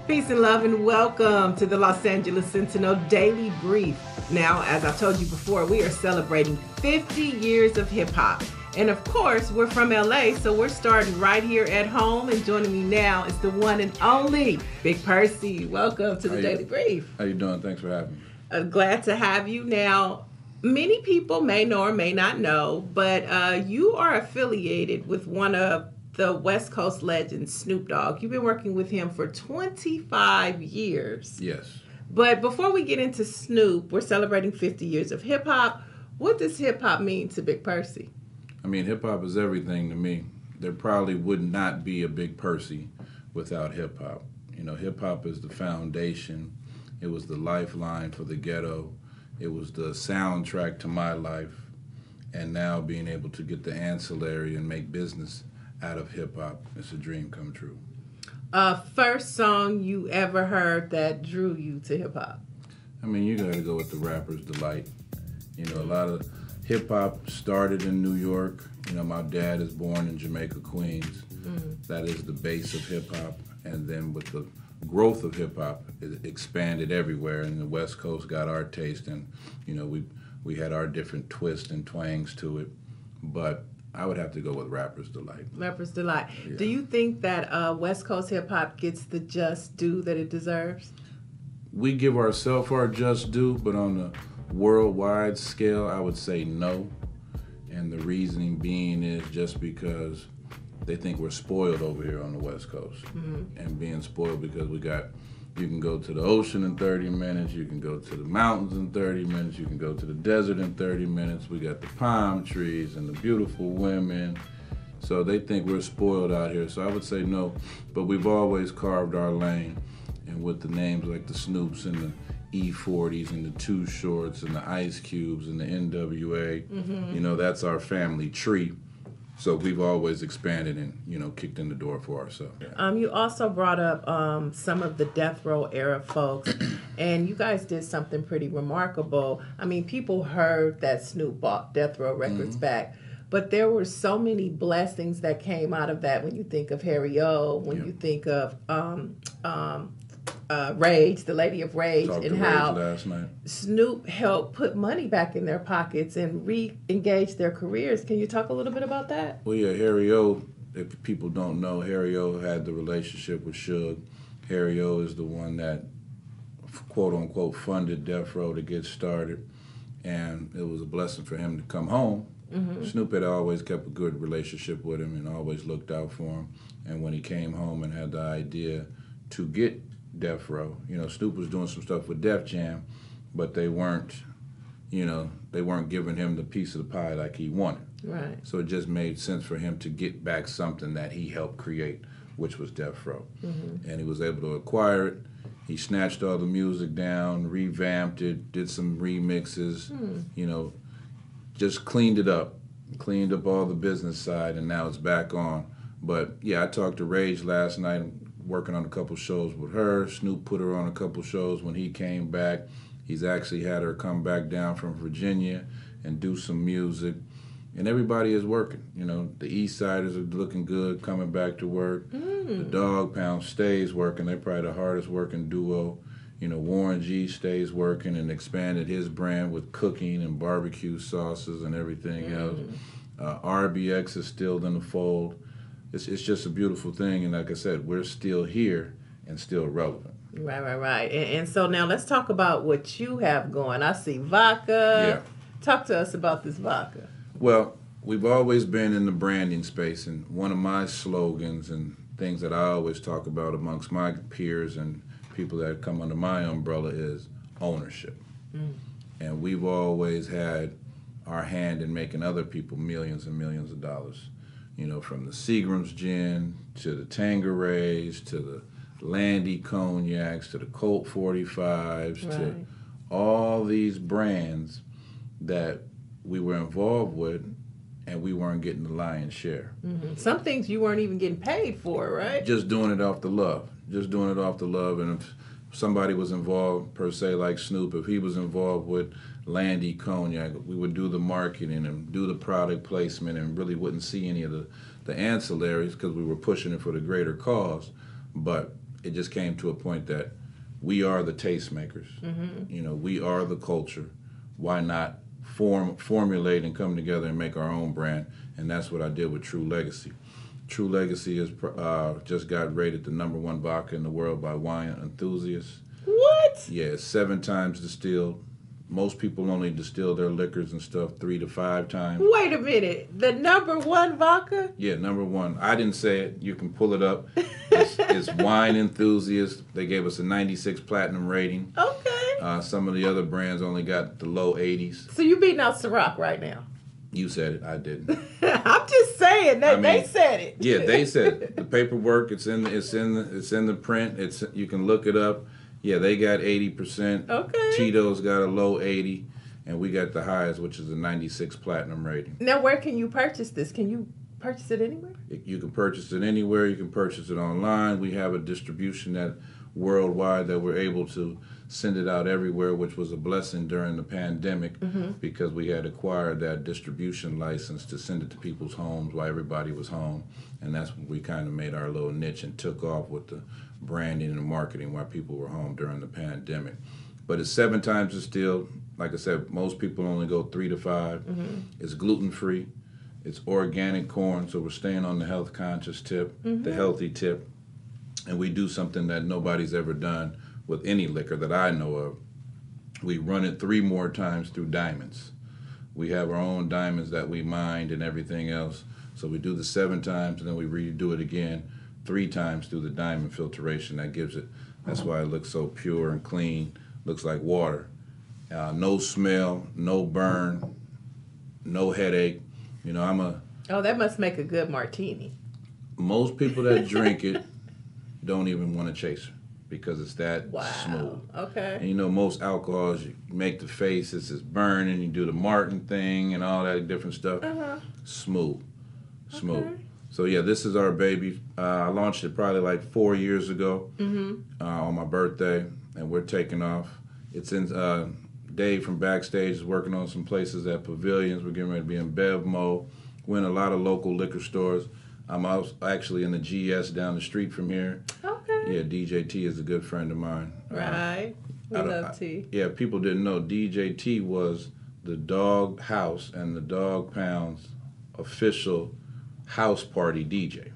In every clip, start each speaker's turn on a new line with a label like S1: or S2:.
S1: Peace and love and welcome to the Los Angeles Sentinel Daily Brief. Now, as I told you before, we are celebrating 50 years of hip hop. And of course, we're from LA, so we're starting right here at home. And joining me now is the one and only Big PERCY. Welcome to the Daily Brief.
S2: How you doing? Thanks for having me.
S1: Glad to have you. Now, many people may know or may not know, but you are affiliated with one of the West Coast legend, Snoop Dogg. You've been working with him for 25 years.
S2: Yes.
S1: But before we get into Snoop, we're celebrating 50 years of hip-hop. What does hip-hop mean to Big PERCY?
S2: I mean, hip-hop is everything to me. There probably would not be a Big PERCY without hip-hop. You know, hip-hop is the foundation. It was the lifeline for the ghetto. It was the soundtrack to my life. And now being able to get the ancillary and make business out of hip-hop, it's a dream come true.
S1: First song you ever heard that drew you to hip-hop?
S2: I mean, you gotta go with the Rapper's Delight. You know, a lot of hip-hop started in New York. You know, my dad is born in Jamaica, Queens. That is the base of hip-hop. And then with the growth of hip-hop, it expanded everywhere, and the West Coast got our taste, and, you know, we had our different twists and twangs to it. But I would have to go with Rapper's Delight.
S1: Rapper's Delight.
S2: Yeah.
S1: Do you think that West Coast hip-hop gets the just due that it deserves?
S2: We give ourselves our just due, but on the worldwide scale, I would say no. And the reasoning being is just because they think we're spoiled over here on the West Coast. And being spoiled because you can go to the ocean in 30 minutes, you can go to the mountains in 30 minutes, you can go to the desert in 30 minutes. We got the palm trees and the beautiful women. So they think we're spoiled out here. So I would say no, but we've always carved our lane. And with the names like the Snoops and the E40s and the Too Shorts and the Ice Cubes and the NWA, you know, that's our family tree. So we've always expanded and, you know, kicked in the door for ourselves.
S1: You also brought up some of the Death Row era folks, and you guys did something pretty remarkable. I mean, people heard that Snoop bought Death Row Records back, but there were so many blessings that came out of that when you think of Harry O, when you think of Rage, the Lady of Rage,
S2: Talked
S1: and
S2: to
S1: how
S2: Rage last night.
S1: Snoop helped put money back in their pockets and re-engage their careers. Can you talk a little bit about that?
S2: Well, yeah, Harry O, if people don't know, Harry O had the relationship with Suge. Harry O is the one that, quote-unquote, funded Death Row to get started, and it was a blessing for him to come home. Snoop had always kept a good relationship with him and always looked out for him, and when he came home and had the idea to get Death Row, you know, Snoop was doing some stuff with Def Jam, but they weren't giving him the piece of the pie like he wanted.
S1: Right.
S2: So it just made sense for him to get back something that he helped create, which was Death Row. And he was able to acquire it. He snatched all the music down, revamped it, did some remixes, you know, just cleaned up all the business side, and now it's back on. But yeah, I talked to Rage last night, working on a couple shows with her. Snoop put her on a couple shows when he came back. He's actually had her come back down from Virginia and do some music. And everybody is working. You know, the East Siders are looking good, coming back to work. The Dog Pound stays working. They're probably the hardest working duo. You know, Warren G stays working and expanded his brand with cooking and barbecue sauces and everything else. RBX is still in the fold. It's just a beautiful thing, and like I said, we're still here and still relevant.
S1: Right. And so now let's talk about what you have going. I see vodka.
S2: Yeah.
S1: Talk to us about this vodka.
S2: Well, we've always been in the branding space, and one of my slogans and things that I always talk about amongst my peers and people that come under my umbrella is ownership. And we've always had our hand in making other people millions and millions of dollars. You know, from the Seagram's Gin to the Tanquerays to the Landy Cognacs to the Colt 45s to all these brands that we were involved with, and we weren't getting the lion's share.
S1: Some things you weren't even getting paid for, right?
S2: Just doing it off the love. And if somebody was involved, per se, like Snoop, if he was involved with Landy Cognac, we would do the marketing and do the product placement and really wouldn't see any of the ancillaries because we were pushing it for the greater cause. But it just came to a point that we are the tastemakers. You know, we are the culture. Why not formulate and come together and make our own brand? And that's what I did with True Legacy. True Legacy is just got rated the #1 vodka in the world by wine enthusiasts.
S1: What?
S2: Yeah, it's 7 times distilled. Most people only distill their liquors and stuff 3 to 5 times.
S1: Wait a minute. The #1 vodka?
S2: Yeah, #1. I didn't say it. You can pull it up. It's wine enthusiasts. They gave us a 96 platinum rating.
S1: Okay.
S2: Some of the other brands only got the low 80s.
S1: So you beating out Ciroc right now?
S2: You said it. I didn't.
S1: I'm just saying that they said it.
S2: Yeah, they said it. The paperwork. It's in the print. You can look it up. Yeah, they got 80%.
S1: Okay.
S2: Tito's got a low 80, and we got the highest, which is a 96 platinum rating.
S1: Now, where can you purchase this? Can you purchase it anywhere?
S2: You can purchase it anywhere. You can purchase it online. We have a distribution that worldwide that we're able to send it out everywhere, which was a blessing during the pandemic because we had acquired that distribution license to send it to people's homes while everybody was home. And that's when we kind of made our little niche and took off with the branding and the marketing while people were home during the pandemic. But it's 7 times distilled. Like I said, most people only go 3 to 5. It's gluten-free. It's organic corn, so we're staying on the health-conscious tip, the healthy tip. And we do something that nobody's ever done with any liquor that I know of. We run it 3 more times through diamonds. We have our own diamonds that we mined and everything else. So we do the 7 times, and then we redo it again 3 times through the diamond filtration. That gives it, that's why it looks so pure and clean, looks like water. No smell, no burn, no headache. You know,
S1: Oh, that must make a good martini.
S2: Most people that drink it don't even want to chase her because it's that smooth.
S1: Okay.
S2: And you know, most alcohols, you make the face, it's burning, you do the Martin thing and all that different stuff. Smooth. Okay. So yeah, this is our baby. I launched it probably like 4 years ago on my birthday, and we're taking off. It's in Dave from Backstage is working on some places at Pavilions. We're getting ready to be in Bevmo. We're in a lot of local liquor stores. I'm actually in the GS down the street from here. Okay. Yeah, DJ T is a good friend of mine.
S1: Right. We love T.
S2: Yeah, people didn't know DJ T was the Dog House and the Dog Pound's official house party DJ.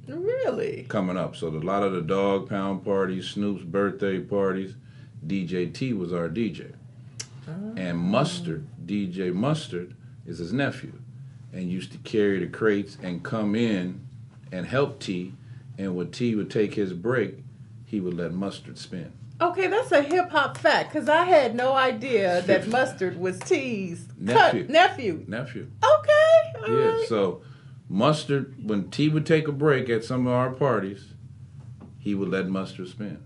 S1: Really?
S2: Coming up. So a lot of the Dog Pound parties, Snoop's birthday parties, DJ T was our DJ. And Mustard, DJ Mustard, is his nephew. And used to carry the crates and come in and help T. And when T would take his break, he would let Mustard spin.
S1: Okay, that's a hip-hop fact, because I had no idea that Mustard was T's nephew.
S2: Nephew.
S1: Okay. All right.
S2: So Mustard, when T would take a break at some of our parties, he would let Mustard spin.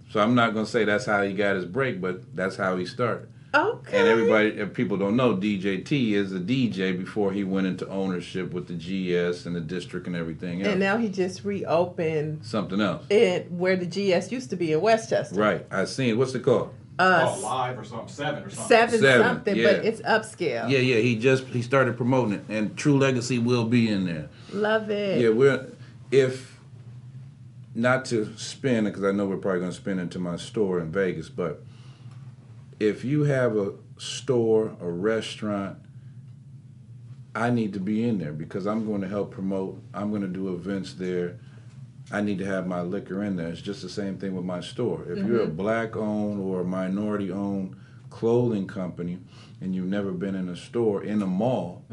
S2: So I'm not going to say that's how he got his break, but that's how he started.
S1: Okay.
S2: And people don't know, DJ T is a DJ before he went into ownership with the GS and the district and everything else.
S1: And now he just reopened
S2: something else.
S1: Where the GS used to be in Westchester.
S2: Right. I seen it. What's it called?
S3: It's called Live or something, 7 or something.
S1: Seven something, yeah. But it's upscale.
S2: Yeah. He started promoting it, and True Legacy will be in there.
S1: Love it.
S2: Yeah, if not to spin, because I know we're probably going to spin into my store in Vegas, but if you have a store, a restaurant, I need to be in there because I'm going to help promote. I'm going to do events there. I need to have my liquor in there. It's just the same thing with my store. If you're a black-owned or a minority-owned clothing company and you've never been in a store, in a mall,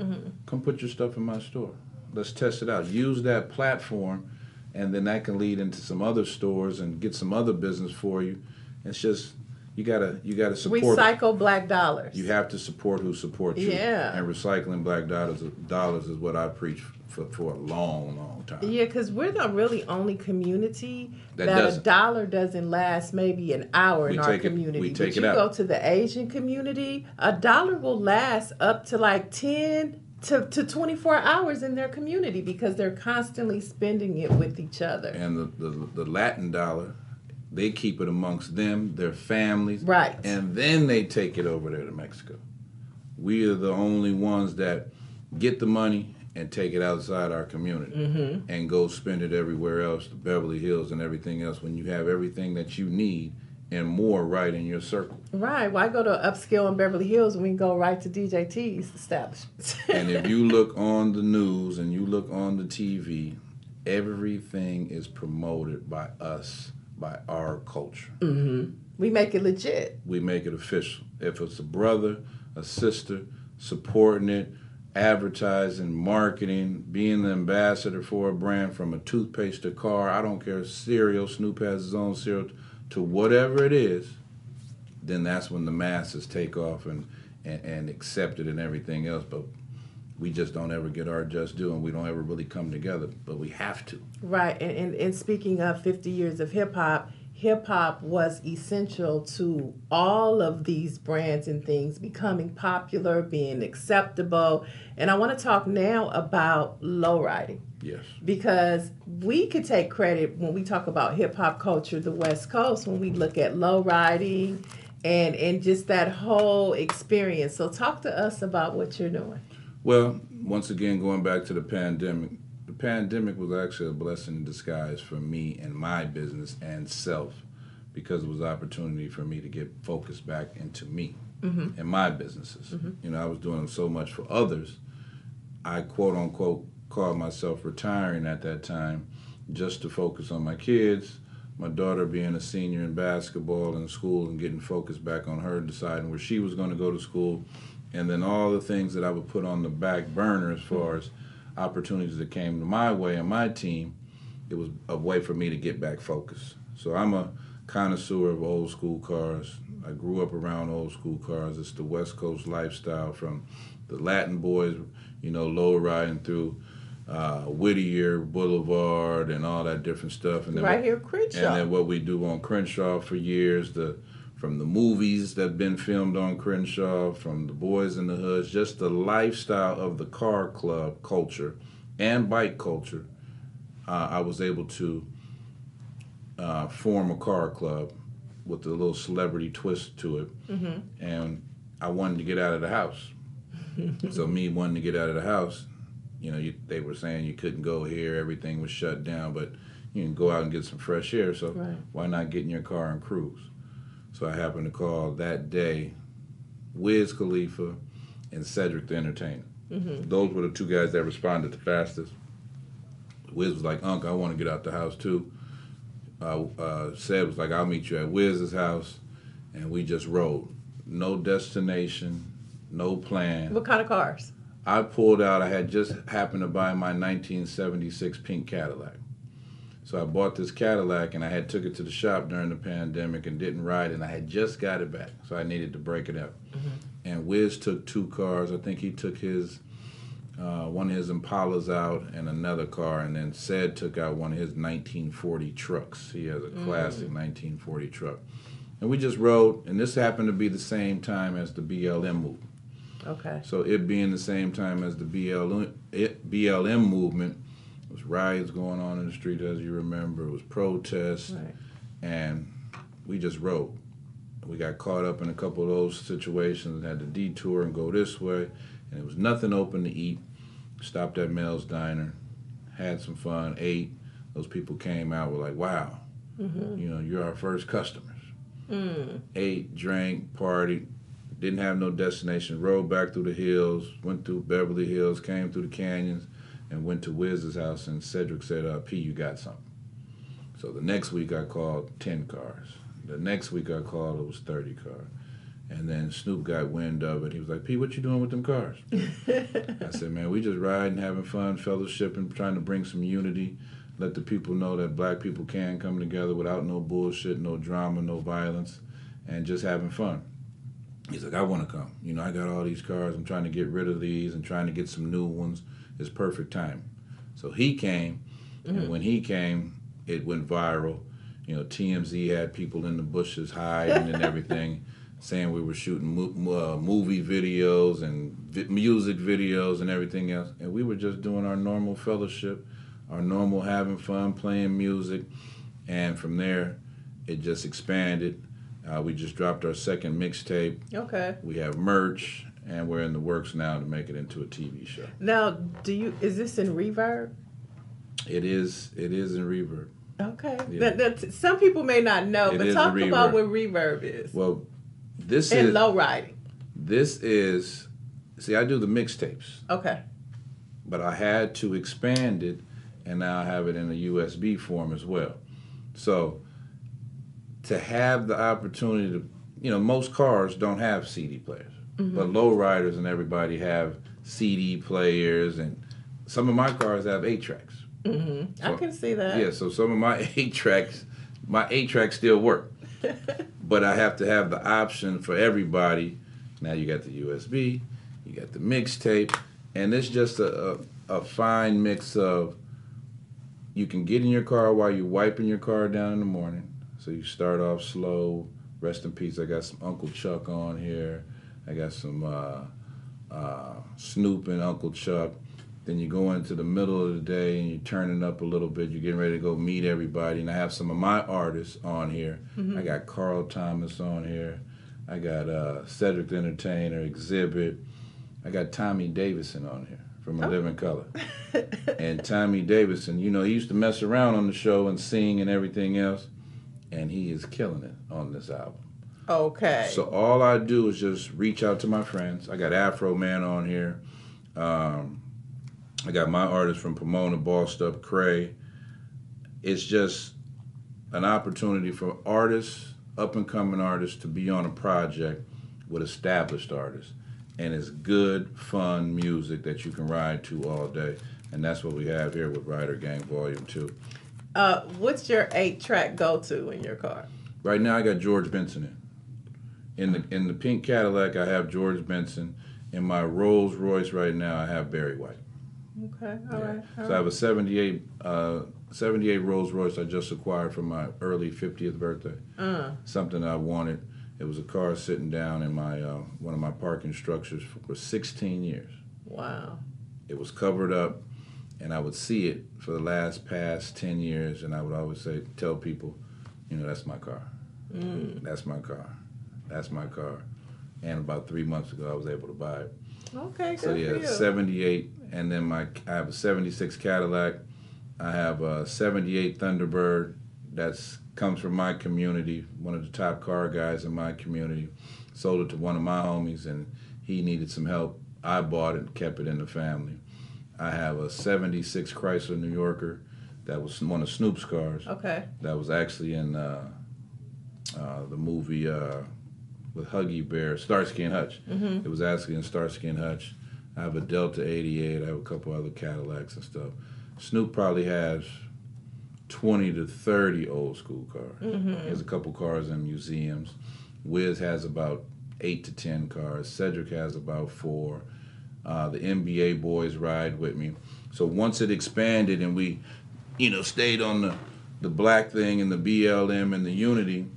S2: come put your stuff in my store. Let's test it out. Use that platform, and then that can lead into some other stores and get some other business for you. It's just... You gotta support.
S1: Recycle black dollars.
S2: You have to support who supports you.
S1: Yeah.
S2: And recycling black dollars is what I preach for a long, long time.
S1: Yeah, because we're the really only community that a dollar doesn't last maybe an hour in our community.
S2: We take
S1: it out. Go to the Asian community, a dollar will last up to like 10 to 24 hours in their community because they're constantly spending it with each other.
S2: And the Latin dollar, they keep it amongst them, their families.
S1: Right.
S2: And then they take it over there to Mexico. We are the only ones that get the money and take it outside our community and go spend it everywhere else, the Beverly Hills and everything else, when you have everything that you need and more right in your circle.
S1: Right. Why go to upscale in Beverly Hills when we can go right to DJ T's establishment?
S2: And if you look on the news and you look on the TV, everything is promoted by us, by our culture.
S1: We make it legit.
S2: We make it official. If it's a brother, a sister, supporting it, advertising, marketing, being the ambassador for a brand, from a toothpaste to car, I don't care, cereal, Snoop has his own cereal, to whatever it is, then that's when the masses take off and accept it and everything else. But we just don't ever get our just due, and we don't ever really come together, but we have to.
S1: Right. And speaking of 50 years of hip-hop was essential to all of these brands and things becoming popular, being acceptable. And I want to talk now about lowriding.
S2: Yes.
S1: Because we could take credit when we talk about hip-hop culture, the West Coast, when we look at lowriding and just that whole experience. So talk to us about what you're doing.
S2: Well, once again, going back to the pandemic was actually a blessing in disguise for me and my business and self, because it was an opportunity for me to get focused back into me and my businesses. You know, I was doing so much for others. I quote unquote called myself retiring at that time just to focus on my kids, my daughter being a senior in basketball in school and getting focused back on her, deciding where she was going to go to school, and then all the things that I would put on the back burner as far as opportunities that came to my way and my team. It was a way for me to get back focused. So I'm a connoisseur of old school cars. I grew up around old school cars. It's the West Coast lifestyle, from the Latin boys, you know, low riding through Whittier Boulevard and all that different stuff. And then
S1: right here, Crenshaw.
S2: And then what we do on Crenshaw for years, from the movies that have been filmed on Crenshaw, from the Boys in the Hoods, just the lifestyle of the car club culture and bike culture. I was able to form a car club with a little celebrity twist to it. And I wanted to get out of the house. So me wanting to get out of the house, you know, they were saying you couldn't go here, everything was shut down, but you can go out and get some fresh air, so why not get in your car and cruise? So I happened to call that day Wiz Khalifa and Cedric the Entertainer. Those were the two guys that responded the fastest. Wiz was like, "Unc, I want to get out the house too." Ced was like, "I'll meet you at Wiz's house," and we just rode. No destination, no plan.
S1: What kind of cars?
S2: I pulled out, I had just happened to buy my 1976 pink Cadillac. So I bought this Cadillac, and I had took it to the shop during the pandemic and didn't ride, and I had just got it back, so I needed to break it up. And Wiz took two cars. I think he took his one of his Impalas out and another car, and then Ced took out one of his 1940 trucks. He has a classic 1940 truck. And we just rode, and this happened to be the same time as the BLM movement.
S1: Okay.
S2: So it being the same time as the BLM movement, it was riots going on in the street, as you remember. It was protests, and we just rode. We got caught up in a couple of those situations and had to detour and go this way, and it was nothing open to eat. Stopped at Mel's Diner, had some fun, ate. Those people came out, were like, "Wow, you know, you're our first customers." Ate, drank, partied. Didn't have no destination, rode back through the hills, went through Beverly Hills, came through the canyons, and went to Wiz's house, and Cedric said, "P, you got something." So the next week I called 10 cars. The next week I called, it was 30 cars. And then Snoop got wind of it. He was like, "P, what you doing with them cars?" I said, "Man, we just riding, having fun, fellowshipping, trying to bring some unity, let the people know that black people can come together without no bullshit, no drama, no violence, and just having fun." He's like, "I want to come. You know, I got all these cars. I'm trying to get rid of these and trying to get some new ones. It's perfect time." So he came, and when he came, it went viral. You know, TMZ had people in the bushes hiding and everything, saying we were shooting movie videos and music videos and everything else. And we were just doing our normal fellowship, our normal having fun, playing music. And from there, it just expanded. We just dropped our second mixtape.
S1: Okay.
S2: We have merch, and we're in the works now to make it into a TV show.
S1: Now, is this in reverb?
S2: It is in reverb.
S1: Okay.
S2: Yeah.
S1: Some people may not know, but talk about what reverb is.
S2: Well, this
S1: and
S2: is
S1: low riding.
S2: This is, see, I do the mixtapes.
S1: Okay.
S2: But I had to expand it, and now I have it in a USB form as well. So to have the opportunity to, most cars don't have CD players, but lowriders and everybody have CD players, and some of my cars have 8 tracks.
S1: Mm-hmm. So, I can see that.
S2: Yeah, so some of my 8 tracks still work. But I have to have the option for everybody. Now you got the USB, you got the mixtape, and it's just a fine mix of, you can get in your car while you're wiping your car down in the morning. So you start off slow. Rest in peace, I got some Uncle Chuck on here. I got some Snoop and Uncle Chuck. Then you go into the middle of the day and you're turning up a little bit. You're getting ready to go meet everybody. And I have some of my artists on here. Mm-hmm. I got Carl Thomas on here. I got Cedric the Entertainer, Exhibit. I got Tommy Davidson on here from A Living Color. And Tommy Davidson, he used to mess around on the show and sing and everything else. And he is killing it on this album.
S1: Okay.
S2: So all I do is just reach out to my friends. I got Afro Man on here. I got my artists from Pomona, Bossed Up, Cray. It's just an opportunity for artists, up-and-coming artists, to be on a project with established artists. And it's good, fun music that you can ride to all day. And that's what we have here with Rider Gang Volume 2.
S1: What's your 8-track go-to in your car?
S2: Right now I got George Benson in the pink Cadillac, I have George Benson. In my Rolls Royce right now, I have Barry White.
S1: Okay, all right.
S2: So I have a 78 Rolls Royce I just acquired for my early 50th birthday. Something I wanted. It was a car sitting down in my one of my parking structures for 16 years.
S1: Wow.
S2: It was covered up, and I would see it for the past 10 years, and I would always tell people, that's my car. That's my car. That's my car. And about 3 months ago, I was able to buy it.
S1: Okay, good
S2: so yeah,
S1: for you.
S2: 78, and then I have a 76 Cadillac. I have a 78 Thunderbird comes from my community, one of the top car guys in my community. Sold it to one of my homies, and he needed some help. I bought it and kept it in the family. I have a 76 Chrysler New Yorker that was one of Snoop's cars.
S1: Okay.
S2: That was actually in the movie with Huggy Bear, Starsky and Hutch. Mm-hmm. It was actually in Starsky and Hutch. I have a Delta 88. I have a couple other Cadillacs and stuff. Snoop probably has 20 to 30 old school cars. Mm-hmm. He has a couple cars in museums. Wiz has about 8 to 10 cars. Cedric has about 4. The NBA boys ride with me. So once it expanded and we, stayed on the black thing and the BLM and the unity,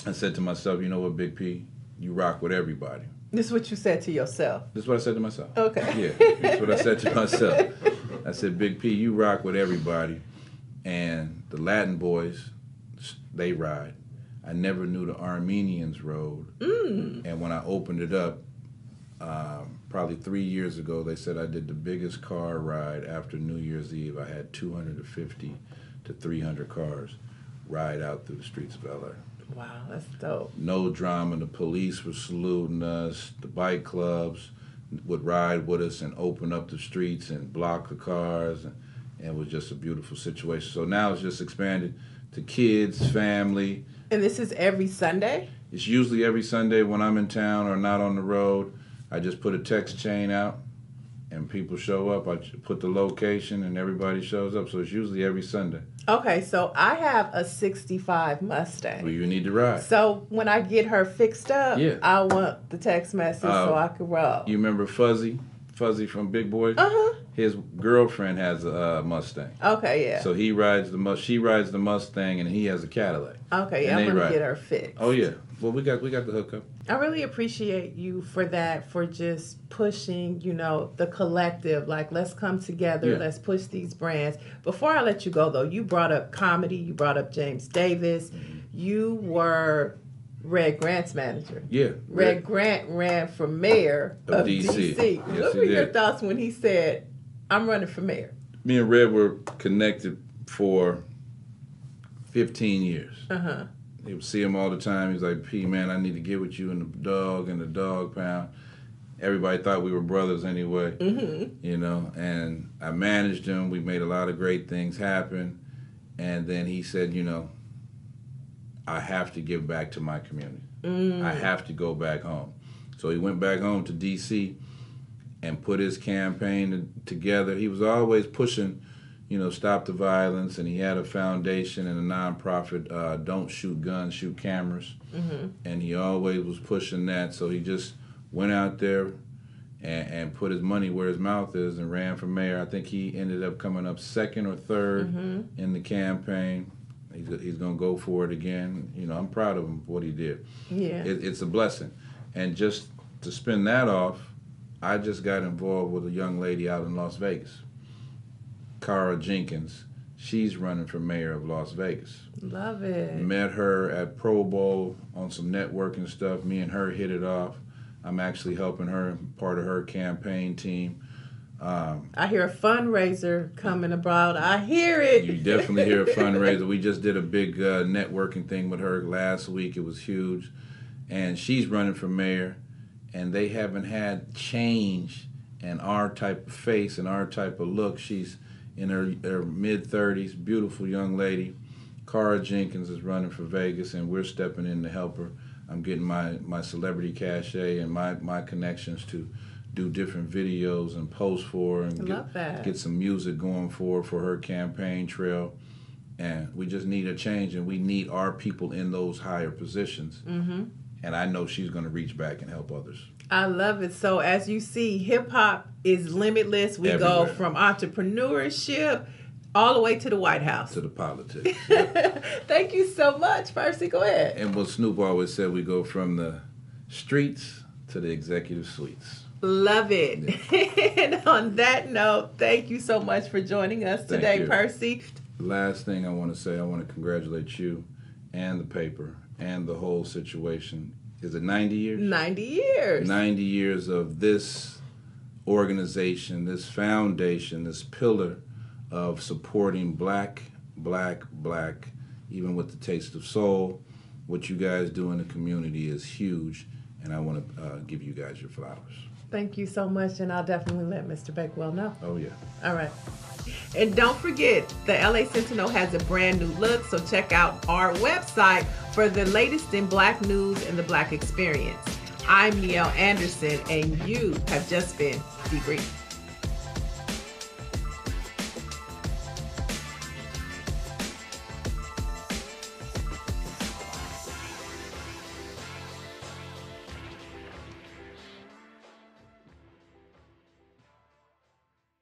S2: I said to myself, you know what, Big P, you rock with everybody.
S1: This is what you said to yourself.
S2: This is what I said to myself.
S1: Okay.
S2: Yeah, that's what I said to myself. I said, Big P, you rock with everybody. And the Latin boys, they ride. I never knew the Armenians rode. And when I opened it up, probably 3 years ago, they said I did the biggest car ride after New Year's Eve. I had 250 to 300 cars ride out through the streets of LA.
S1: Wow, that's dope.
S2: No drama. The police were saluting us. The bike clubs would ride with us and open up the streets and block the cars. And it was just a beautiful situation. So now it's just expanded to kids, family.
S1: And this is every Sunday?
S2: It's usually every Sunday when I'm in town or not on the road. I just put a text chain out and people show up. I put the location and everybody shows up. So it's usually every Sunday.
S1: Okay, so I have a 65 Mustang.
S2: Well, you need to ride.
S1: So when I get her fixed up, I want the text message so I can roll.
S2: You remember Fuzzy from Big Boy?
S1: Uh-huh.
S2: His girlfriend has a Mustang.
S1: Okay, yeah.
S2: So she rides the Mustang, and he has a Cadillac.
S1: Okay, yeah, I'm gonna get her fixed.
S2: Oh yeah. Well, we got the hookup.
S1: I really appreciate you for that, for just pushing, the collective. Like, let's come together. Yeah. Let's push these brands. Before I let you go, though, you brought up comedy. You brought up James Davis. Mm-hmm. You were Red Grant's manager.
S2: Yeah.
S1: Red Grant ran for mayor of DC.
S2: Yes,
S1: What were your thoughts when he said, I'm running for mayor?
S2: Me and Red were connected for 15 years.
S1: Uh-huh.
S2: He would see him all the time. He's like, P, man, I need to get with you in the dog pound. Everybody thought we were brothers anyway, you know, and I managed him. We made a lot of great things happen. And then he said, you know, I have to give back to my community. I have to go back home. So he went back home to D.C. and put his campaign together. He was always pushing, you know, stop the violence, and he had a foundation and a nonprofit, Don't Shoot Guns, Shoot Cameras. And he always was pushing that. So he just went out there and put his money where his mouth is and ran for mayor. I think he ended up coming up second or third in the campaign. He's going to go for it again. You know, I'm proud of him for what he did.
S1: Yeah.
S2: It's a blessing. And just to spin that off, I just got involved with a young lady out in Las Vegas, Cara Jenkins. She's running for mayor of Las Vegas.
S1: Love it.
S2: Met her at Pro Bowl on some networking stuff. Me and her hit it off. I'm actually helping her, part of her campaign team.
S1: I hear a fundraiser coming about. I hear it.
S2: You definitely hear a fundraiser. We just did a big networking thing with her last week. It was huge. And she's running for mayor. And they haven't had change in our type of face and our type of look. She's in her mid-30s, beautiful young lady. Cara Jenkins is running for Vegas, and we're stepping in to help her. I'm getting my celebrity cachet and my connections to do different videos and post for her and get some music going for her campaign trail. And we just need a change, and we need our people in those higher positions. And I know she's going to reach back and help others.
S1: I love it. So as you see, hip-hop is limitless. We
S2: Everywhere.
S1: go from entrepreneurship all the way to the White House.
S2: To the politics. Yep.
S1: Thank you so much, Percy. Go ahead.
S2: And what Snoop always said, we go from the streets to the executive suites.
S1: Love it. Yeah. And on that note, thank you so much for joining us today, Percy.
S2: The last thing I want to say, I want to congratulate you and the paper and the whole situation. Is it 90 years?
S1: 90 years.
S2: 90 years of this organization, this foundation, this pillar of supporting black, even with the taste of soul. What you guys do in the community is huge, and I want to give you guys your flowers.
S1: Thank you so much, and I'll definitely let Mr. Bakewell know.
S2: Oh, yeah.
S1: All right. And don't forget, the LA Sentinel has a brand new look, so check out our website for the latest in Black news and the Black experience. I'm Niele Anderson, and you have just been debriefed.